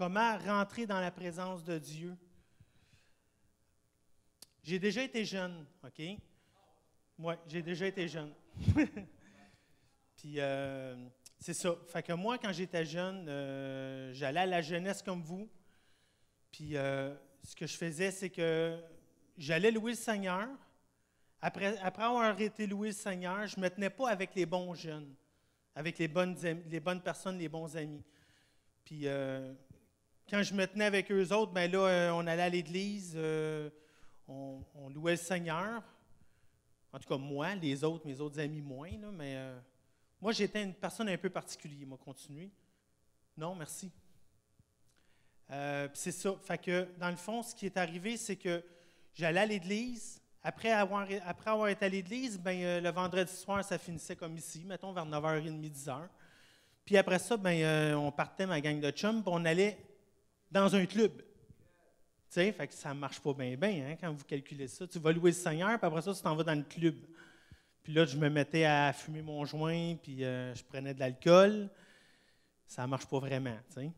Comment rentrer dans la présence de Dieu? J'ai déjà été jeune, OK? Oui, j'ai déjà été jeune. Puis, c'est ça. Fait que moi, quand j'étais jeune, j'allais à la jeunesse comme vous. Puis, ce que je faisais, c'est que j'allais louer le Seigneur. Après avoir été loué le Seigneur, je ne me tenais pas avec les bons jeunes, avec les bonnes personnes, les bons amis. Puis, quand je me tenais avec eux autres, bien là, on allait à l'église, on louait le Seigneur. En tout cas, moi, mes autres amis moins, là, mais moi, j'étais une personne un peu particulière. M'a continué. Non, merci. C'est ça. Fait que, dans le fond, ce qui est arrivé, c'est que j'allais à l'église. Après avoir été à l'église, ben, le vendredi soir, ça finissait comme ici, mettons vers 9h30, 10h. Puis après ça, ben, on partait, ma gang de chums, puis on allait dans un club. Tu sais, fait que ça ne marche pas bien, hein, quand vous calculez ça. Tu vas louer le Seigneur, puis après ça, tu t'en vas dans le club. Puis là, je me mettais à fumer mon joint, puis je prenais de l'alcool. Ça ne marche pas vraiment, tu sais.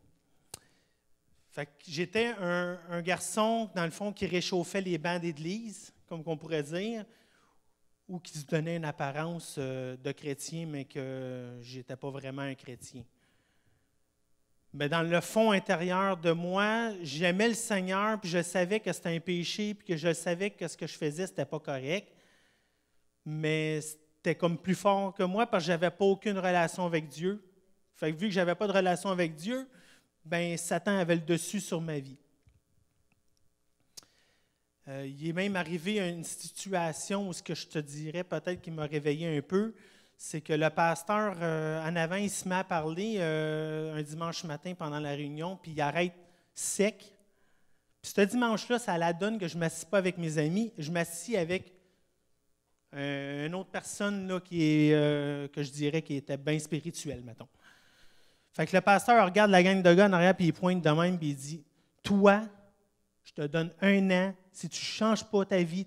Fait que j'étais un garçon, dans le fond, qui réchauffait les bancs d'église, comme on pourrait dire, ou qui se donnait une apparence de chrétien, mais que je n'étais pas vraiment un chrétien. Mais dans le fond intérieur de moi, j'aimais le Seigneur, puis je savais que c'était un péché, puis que je savais que ce que je faisais, c'était pas correct. Mais c'était comme plus fort que moi, parce que je n'avais pas aucune relation avec Dieu. Fait que vu que je n'avais pas de relation avec Dieu, ben Satan avait le dessus sur ma vie. Il est même arrivé à une situation où ce que je te dirais peut-être qui m'a réveillé un peu, c'est que le pasteur, en avant, il se met à parler un dimanche matin pendant la réunion, puis il arrête sec. Puis ce dimanche-là, ça la donne que je ne m'assis pas avec mes amis, je m'assis avec une autre personne là, que je dirais qui était bien spirituelle, mettons. Fait que le pasteur regarde la gang de gars en arrière, puis il pointe de même, puis il dit « Toi, je te donne 1 an, si tu ne changes pas ta vie,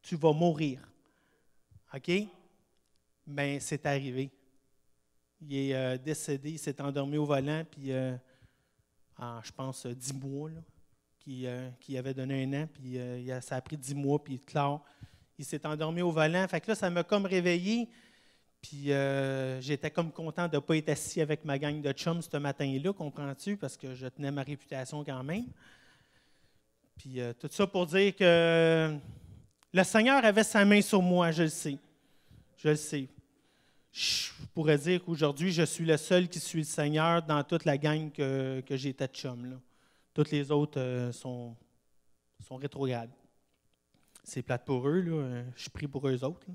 tu vas mourir. » OK? Bien, c'est arrivé. Il est décédé, il s'est endormi au volant, puis en, je pense, 10 mois, là, qui avait donné 1 an, puis ça a pris 10 mois, puis clair, il s'est endormi au volant. Fait que là, ça m'a comme réveillé, puis j'étais comme content de ne pas être assis avec ma gang de chums ce matin-là, comprends-tu, parce que je tenais ma réputation quand même. Puis tout ça pour dire que le Seigneur avait sa main sur moi, je le sais. Je le sais. Je pourrais dire qu'aujourd'hui, je suis le seul qui suit le Seigneur dans toute la gang que j'étais de chum, là. Toutes les autres sont rétrogrades. C'est plate pour eux, là. Je prie pour eux autres, là.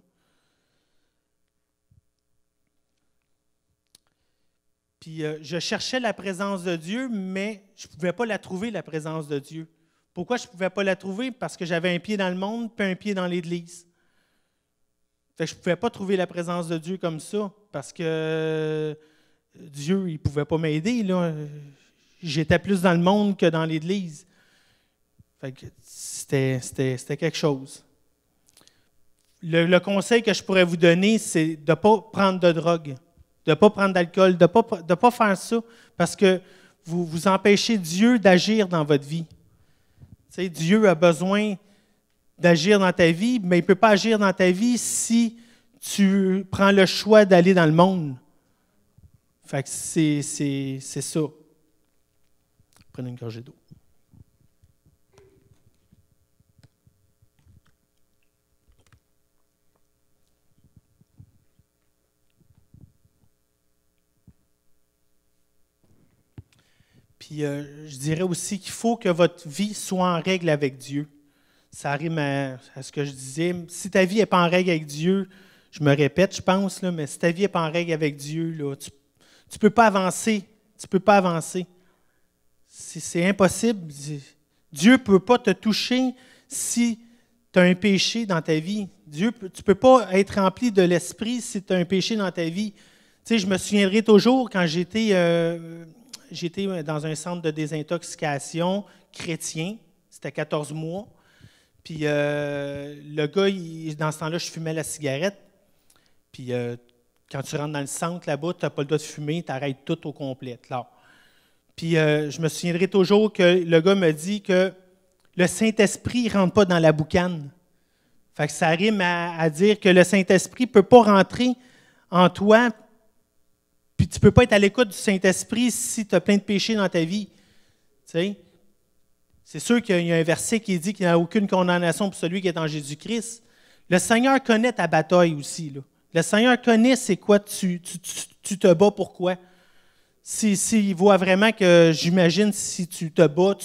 Puis je cherchais la présence de Dieu, mais je ne pouvais pas la trouver, la présence de Dieu. Pourquoi je ne pouvais pas la trouver? Parce que j'avais un pied dans le monde puis un pied dans l'Église. Fait que je ne pouvais pas trouver la présence de Dieu comme ça, parce que Dieu, il ne pouvait pas m'aider, là. J'étais plus dans le monde que dans l'Église. Fait que c'était quelque chose. Le conseil que je pourrais vous donner, c'est de ne pas prendre de drogue, de ne pas prendre d'alcool, de ne pas faire ça, parce que vous empêchez Dieu d'agir dans votre vie. Tu sais, Dieu a besoin d'agir dans ta vie, mais il ne peut pas agir dans ta vie si tu prends le choix d'aller dans le monde. Fait que c'est ça. Prenez une gorgée d'eau. Puis je dirais aussi qu'il faut que votre vie soit en règle avec Dieu. Ça rime à ce que je disais. Si ta vie n'est pas en règle avec Dieu, je me répète, je pense, là, mais si ta vie n'est pas en règle avec Dieu, là, tu ne peux pas avancer. Tu ne peux pas avancer. C'est impossible. Dieu ne peut pas te toucher si tu as un péché dans ta vie. Tu ne peux pas être rempli de l'Esprit si tu as un péché dans ta vie. Tu sais, je me souviendrai toujours quand j'étais dans un centre de désintoxication chrétien. C'était 14 mois. Puis le gars, dans ce temps-là, je fumais la cigarette. Puis quand tu rentres dans le centre là-bas, tu n'as pas le droit de fumer, tu arrêtes tout au complet. Là. Puis je me souviendrai toujours que le gars me dit que le Saint-Esprit ne rentre pas dans la boucane. Fait que ça rime à dire que le Saint-Esprit ne peut pas rentrer en toi, puis tu ne peux pas être à l'écoute du Saint-Esprit si tu as plein de péchés dans ta vie. Tu sais? C'est sûr qu'il y a un verset qui dit qu'il n'y a aucune condamnation pour celui qui est en Jésus-Christ. Le Seigneur connaît ta bataille aussi, là. Le Seigneur connaît c'est quoi tu te bats, pourquoi. S'il voit vraiment que, j'imagine, si tu te bats,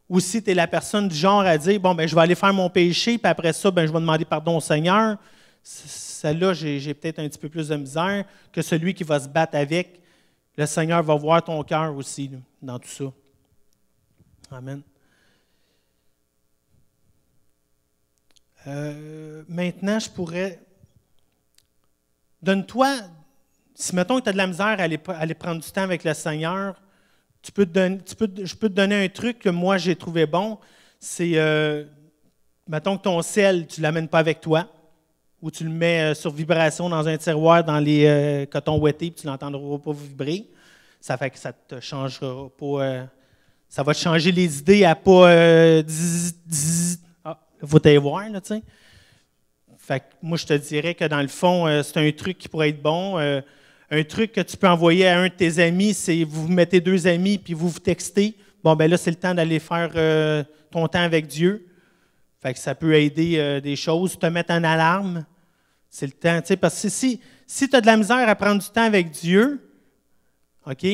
ou si tu es la personne du genre à dire, bon, ben je vais aller faire mon péché, puis après ça, ben je vais demander pardon au Seigneur, celle-là, j'ai peut-être un petit peu plus de misère que celui qui va se battre avec. Le Seigneur va voir ton cœur aussi, là, dans tout ça. Amen. Maintenant, je pourrais... Donne-toi... Si, mettons que tu as de la misère à aller prendre du temps avec le Seigneur, je peux te donner un truc que moi, j'ai trouvé bon. C'est, mettons que ton sel, tu ne l'amènes pas avec toi, ou tu le mets sur vibration dans un tiroir dans les cotons ouettés, puis tu ne l'entendras pas vibrer. Ça fait que ça te changera pas... ça va te changer les idées à pas... faut t'aller voir, là, tu sais. Fait que moi, je te dirais que dans le fond, c'est un truc qui pourrait être bon. Un truc que tu peux envoyer à un de tes amis, c'est vous mettez deux amis puis vous textez. Bon, ben là, c'est le temps d'aller faire ton temps avec Dieu. Fait que ça peut aider des choses. Te mettre en alarme, c'est le temps. Tu sais, parce que si tu as de la misère à prendre du temps avec Dieu, OK,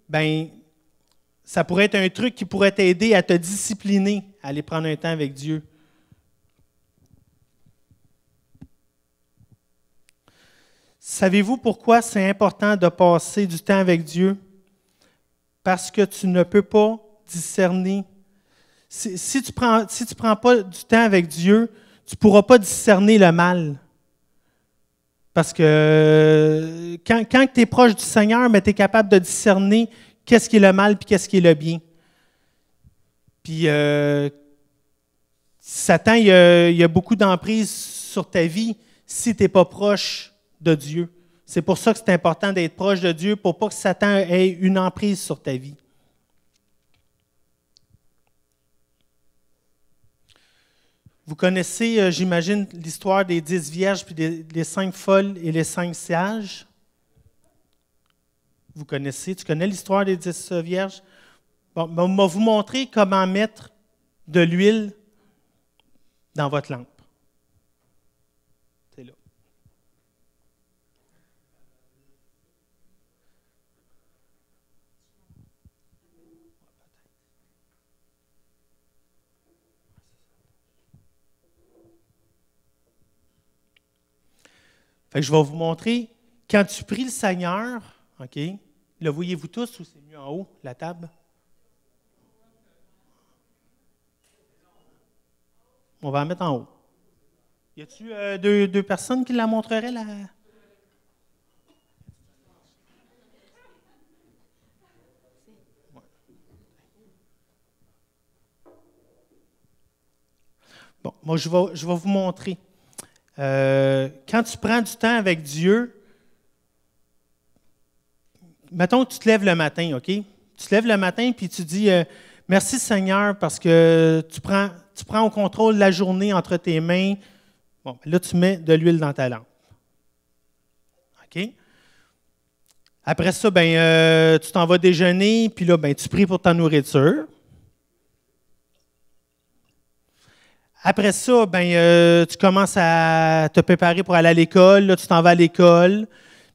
ben ça pourrait être un truc qui pourrait t'aider à te discipliner à aller prendre un temps avec Dieu. Savez-vous pourquoi c'est important de passer du temps avec Dieu? Parce que tu ne peux pas discerner. Si tu ne prends pas du temps avec Dieu, tu ne pourras pas discerner le mal. Parce que quand tu es proche du Seigneur, tu es capable de discerner qu'est-ce qui est le mal et qu'est-ce qui est le bien. Puis Satan, il y a beaucoup d'emprise sur ta vie si tu n'es pas proche de Dieu. C'est pour ça que c'est important d'être proche de Dieu, pour pas que Satan ait une emprise sur ta vie. Vous connaissez, j'imagine, l'histoire des 10 vierges, puis des 5 folles et les 5 sages? Vous connaissez? Tu connais l'histoire des 10 vierges? Bon, on va vous montrer comment mettre de l'huile dans votre lampe. C'est là. Fait que je vais vous montrer, quand tu pries le Seigneur, OK, le voyez-vous tous ou c'est mieux en haut, la table? On va la mettre en haut. Y a-t-il deux personnes qui la montreraient, là? Bon, moi, je vais vous montrer. Quand tu prends du temps avec Dieu, mettons que tu te lèves le matin, OK? Tu te lèves le matin puis tu dis merci Seigneur parce que tu prends au contrôle la journée entre tes mains. Bon, là, tu mets de l'huile dans ta lampe. OK? Après ça, tu t'en vas déjeuner, puis là, tu pries pour ta nourriture. Après ça, tu commences à te préparer pour aller à l'école. Là, tu t'en vas à l'école.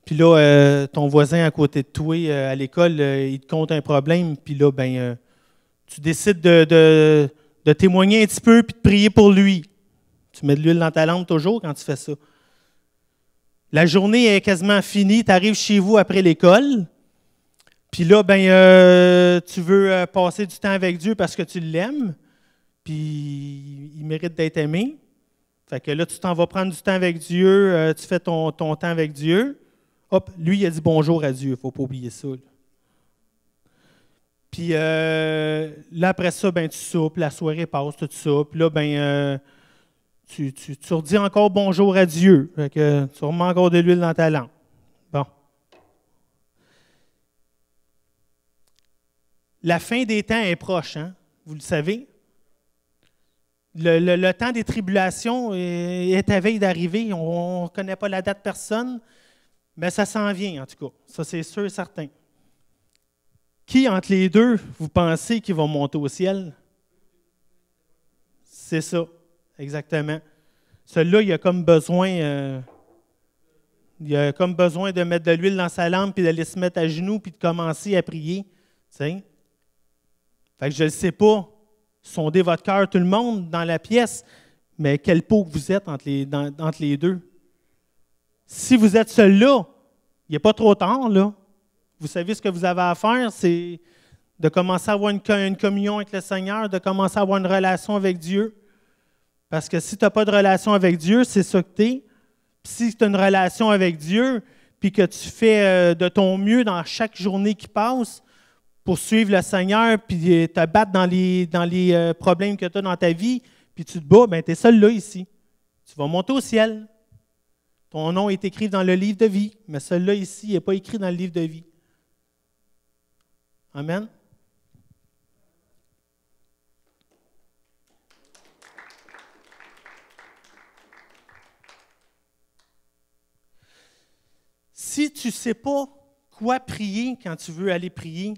Puis là, ton voisin à côté de toi, à l'école, il te conte un problème. Puis là, tu décides de témoigner un petit peu puis de prier pour lui. Tu mets de l'huile dans ta lampe toujours quand tu fais ça. La journée est quasiment finie. Tu arrives chez vous après l'école. Puis là, tu veux passer du temps avec Dieu parce que tu l'aimes. Puis il mérite d'être aimé. Fait que là, tu t'en vas prendre du temps avec Dieu, tu fais ton temps avec Dieu. Hop, lui, il a dit bonjour à Dieu, il ne faut pas oublier ça. Là. Puis là, après ça, tu soupes, la soirée passe, tout ça. Puis là, tu redis encore bonjour à Dieu. Fait que tu remets encore de l'huile dans ta lampe. Bon. La fin des temps est proche, hein? Vous le savez. Le temps des tribulations est à veille d'arriver. On ne connaît pas la date personne, mais ça s'en vient en tout cas. Ça, c'est sûr et certain. Qui, entre les deux, vous pensez qu'ils vont monter au ciel? C'est ça, exactement. Celui-là, il a comme besoin de mettre de l'huile dans sa lampe, puis d'aller se mettre à genoux, puis de commencer à prier. T'sais? Fait que je ne sais pas, sondez votre cœur, tout le monde, dans la pièce, mais quel pot que vous êtes entre les deux. Si vous êtes seul-là, il n'est pas trop tard, là. Vous savez ce que vous avez à faire, c'est de commencer à avoir une communion avec le Seigneur, de commencer à avoir une relation avec Dieu. Parce que si tu n'as pas de relation avec Dieu, c'est ça que tu es. Puis si tu as une relation avec Dieu, puis que tu fais de ton mieux dans chaque journée qui passe pour suivre le Seigneur, puis te battre dans les problèmes que tu as dans ta vie, puis tu te bats, bien, tu es seul là ici. Tu vas monter au ciel. Ton nom est écrit dans le livre de vie, mais celui-là ici n'est pas écrit dans le livre de vie. Amen. Si tu ne sais pas quoi prier quand tu veux aller prier,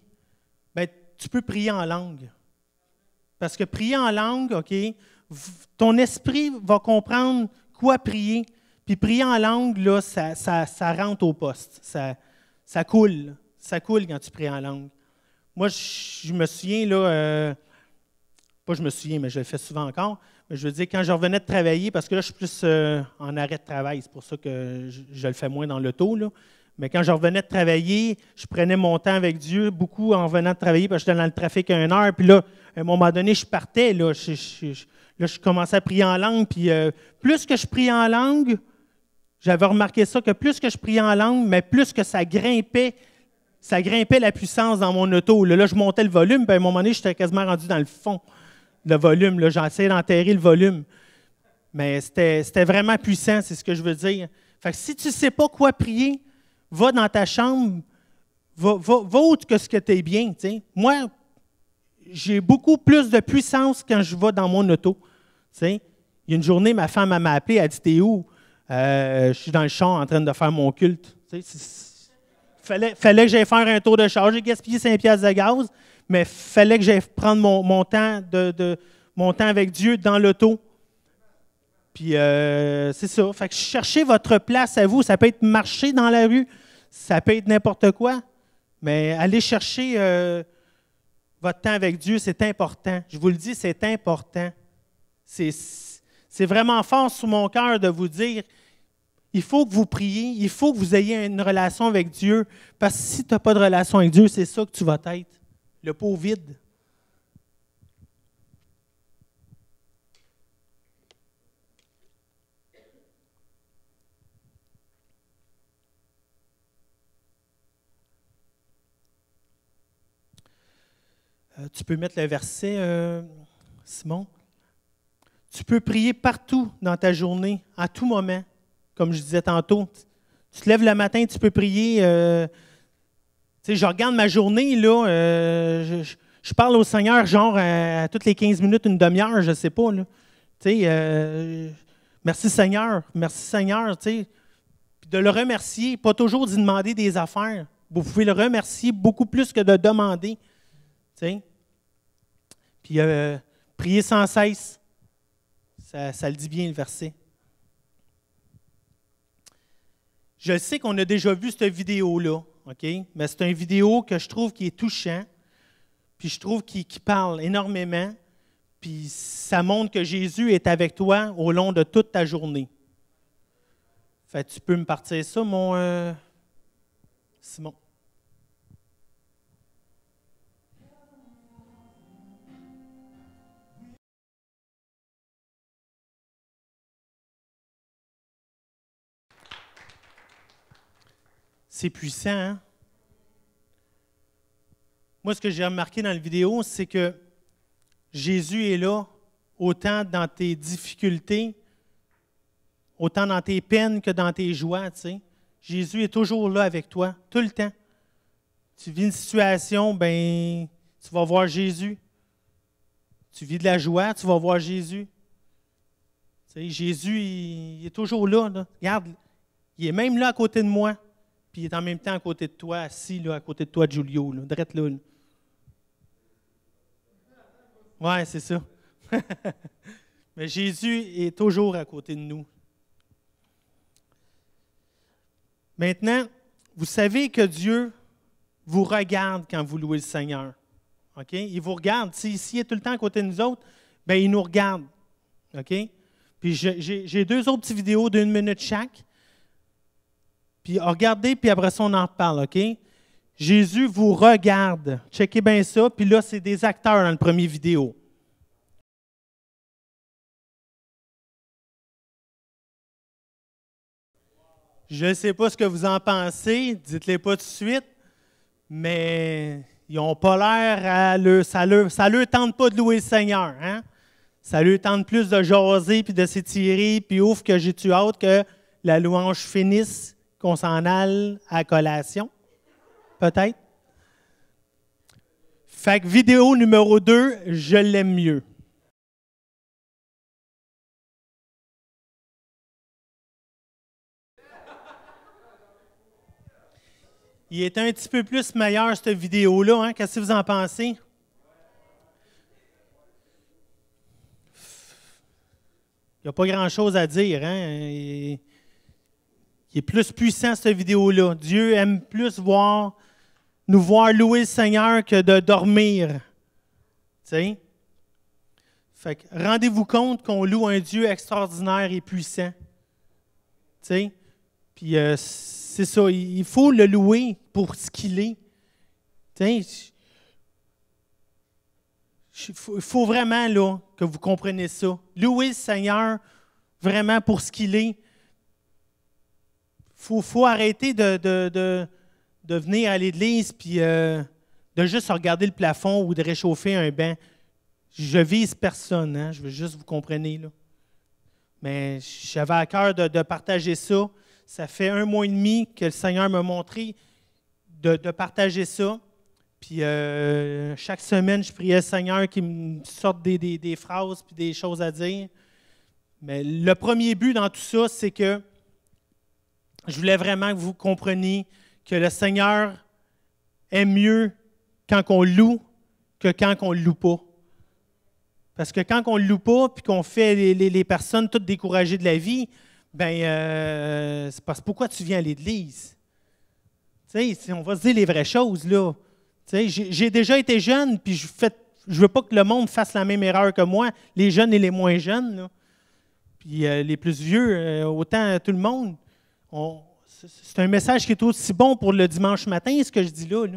bien, tu peux prier en langue. Parce que prier en langue, OK, ton esprit va comprendre quoi prier. Puis prier en langue, là, ça rentre au poste. Ça coule. Ça coule quand tu pries en langue. Moi, je me souviens, là, pas je me souviens, mais je le fais souvent encore, mais je veux dire, quand je revenais de travailler, parce que là, je suis plus en arrêt de travail, c'est pour ça que je le fais moins dans l'auto, là. Mais quand je revenais de travailler, je prenais mon temps avec Dieu, beaucoup en revenant de travailler, parce que j'étais dans le trafic à 1 heure, puis là, à un moment donné, je partais, là, je commençais à prier en langue, puis plus que je priais en langue, j'avais remarqué ça, que plus que je priais en langue, mais plus que ça grimpait la puissance dans mon auto. Là, je montais le volume, puis à un moment donné, j'étais quasiment rendu dans le fond, le volume. Là, j'essayais d'enterrer le volume. Mais c'était vraiment puissant, c'est ce que je veux dire. Fait que si tu ne sais pas quoi prier, va dans ta chambre, va autre que ce que tu es bien. T'sais. Moi, j'ai beaucoup plus de puissance quand je vais dans mon auto. T'sais. Il y a une journée, ma femme m'a appelé, elle a dit « T'es où? Je suis dans le champ en train de faire mon culte. » Fallait que j'aille faire un tour de charge. J'ai gaspillé 5 piastres de gaz, mais il fallait que j'aille prendre mon temps mon temps avec Dieu dans l'auto. Puis c'est ça. Fait que cherchez votre place à vous. Ça peut être marcher dans la rue, ça peut être n'importe quoi, mais allez chercher votre temps avec Dieu, c'est important. Je vous le dis, c'est important. C'est vraiment fort sous mon cœur de vous dire, il faut que vous priez, il faut que vous ayez une relation avec Dieu, parce que si tu n'as pas de relation avec Dieu, c'est ça que tu vas être, le pot vide. Tu peux mettre le verset, Simon. Tu peux prier partout dans ta journée, à tout moment. Comme je disais tantôt, tu te lèves le matin, tu peux prier. Je regarde ma journée, là, je parle au Seigneur genre à toutes les 15 minutes, une demi-heure, je ne sais pas. Là. Merci Seigneur, puis de le remercier, pas toujours d'y demander des affaires. Vous pouvez le remercier beaucoup plus que de demander. T'sais. Puis prier sans cesse, ça le dit bien le verset. Je sais qu'on a déjà vu cette vidéo-là, OK? Mais c'est une vidéo que je trouve qui est touchant, puis je trouve qu'il parle énormément, puis ça montre que Jésus est avec toi au long de toute ta journée. Fait que tu peux me partir ça, mon Simon. C'est puissant, hein? Moi, ce que j'ai remarqué dans la vidéo, c'est que Jésus est là, autant dans tes difficultés, autant dans tes peines que dans tes joies, tu sais. Jésus est toujours là avec toi, tout le temps. Tu vis une situation, ben, tu vas voir Jésus. Tu vis de la joie, tu vas voir Jésus. Tu sais, Jésus, il est toujours là, là. Regarde, il est même là à côté de moi, puis il est en même temps à côté de toi, assis là, à côté de toi, Giulio, là, drette là. Ouais, c'est ça. Mais Jésus est toujours à côté de nous. Maintenant, vous savez que Dieu vous regarde quand vous louez le Seigneur. OK? Il vous regarde. S'il est tout le temps à côté de nous autres, bien, il nous regarde. OK? Puis j'ai deux autres petites vidéos d'1 minute chaque. Puis regardez, puis après ça, on en reparle. OK? Jésus vous regarde. Checkez bien ça. Puis là, c'est des acteurs dans le premier vidéo. Je ne sais pas ce que vous en pensez. Dites-les pas tout de suite. Mais ils n'ont pas l'air ça leur tente pas de louer le Seigneur. Hein? Ça leur tente plus de jaser puis de s'étirer, puis ouf que j'ai-tu hâte que la louange finisse, qu'on s'en aille à la collation. Peut-être. Fait que vidéo numéro 2, je l'aime mieux. Il est un petit peu plus meilleur, cette vidéo-là. Hein? Qu'est-ce que vous en pensez? Il n'y a pas grand-chose à dire. Hein? Il est plus puissant, cette vidéo-là. Dieu aime plus nous voir louer le Seigneur que de dormir. T'sais? Fait que rendez-vous compte qu'on loue un Dieu extraordinaire et puissant. T'sais? Puis c'est ça, il faut le louer pour ce qu'il est. Il faut vraiment là, que vous compreniez ça. Louer le Seigneur vraiment pour ce qu'il est. Il faut arrêter de venir à l'église puis de juste regarder le plafond ou de réchauffer un banc. Je vise personne, hein? Je veux juste vous compreniez. Là. Mais j'avais à cœur de partager ça. Ça fait 1 mois et demi que le Seigneur m'a montré de partager ça. Puis chaque semaine, je priais le Seigneur qu'il me sorte des phrases et des choses à dire. Mais le premier but dans tout ça, c'est que je voulais vraiment que vous compreniez que le Seigneur est mieux quand on loue que quand on ne loue pas. Parce que quand on ne loue pas puis qu'on fait les personnes toutes découragées de la vie, bien, c'est parce que pourquoi tu viens à l'Église? Tu sais, on va se dire les vraies choses, là. Tu sais, j'ai déjà été jeune, puis je veux pas que le monde fasse la même erreur que moi, les jeunes et les moins jeunes, là. Puis les plus vieux, autant tout le monde. C'est un message qui est aussi bon pour le dimanche matin, ce que je dis là.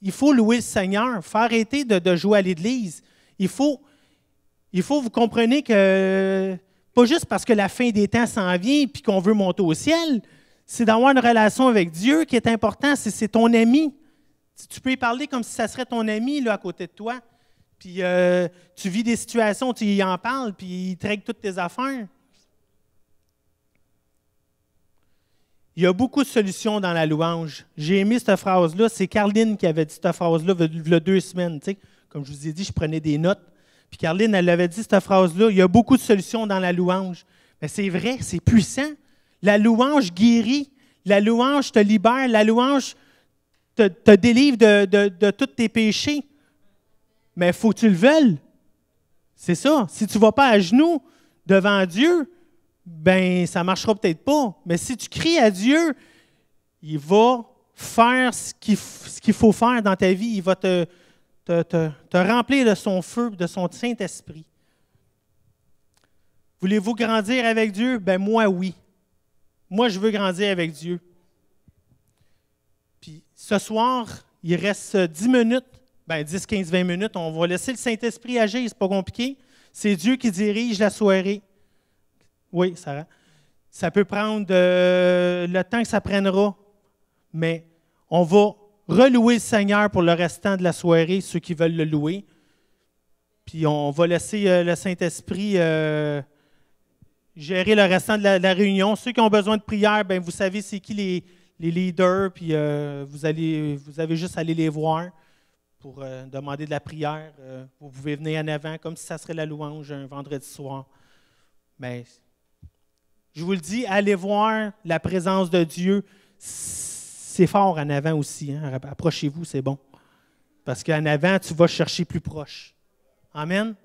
Il faut louer le Seigneur. Il faut arrêter de jouer à l'Église. Il faut vous compreniez que, pas juste parce que la fin des temps s'en vient et qu'on veut monter au ciel, c'est d'avoir une relation avec Dieu qui est important. C'est ton ami. Tu peux y parler comme si ça serait ton ami là, à côté de toi. Puis tu vis des situations, tu y en parles, puis il te règle toutes tes affaires. Il y a beaucoup de solutions dans la louange. J'ai aimé cette phrase-là. C'est Carline qui avait dit cette phrase-là il y a 2 semaines. Tu sais, comme je vous ai dit, je prenais des notes. Puis Carline, elle avait dit cette phrase-là. Il y a beaucoup de solutions dans la louange. Mais c'est vrai, c'est puissant. La louange guérit. La louange te libère. La louange te délivre de tous tes péchés. Mais il faut que tu le veuilles. C'est ça. Si tu ne vas pas à genoux devant Dieu, ben ça ne marchera peut-être pas. Mais si tu cries à Dieu, il va faire ce qu'il faut faire dans ta vie. Il va te remplir de son feu, de son Saint-Esprit. Voulez-vous grandir avec Dieu? Ben moi, oui. Moi, je veux grandir avec Dieu. Puis ce soir, il reste 10 minutes, ben 10, 15, 20 minutes. On va laisser le Saint-Esprit agir, c'est pas compliqué. C'est Dieu qui dirige la soirée. Oui, ça peut prendre le temps que ça prendra, mais on va relouer le Seigneur pour le restant de la soirée, ceux qui veulent le louer. Puis on va laisser le Saint-Esprit gérer le restant de la réunion. Ceux qui ont besoin de prière, bien, vous savez c'est qui les leaders, puis vous avez juste à aller les voir pour demander de la prière. Vous pouvez venir en avant comme si ça serait la louange un vendredi soir. Mais je vous le dis, allez voir la présence de Dieu. C'est fort en avant aussi. Hein? Approchez-vous, c'est bon. Parce qu'en avant, tu vas chercher plus proche. Amen.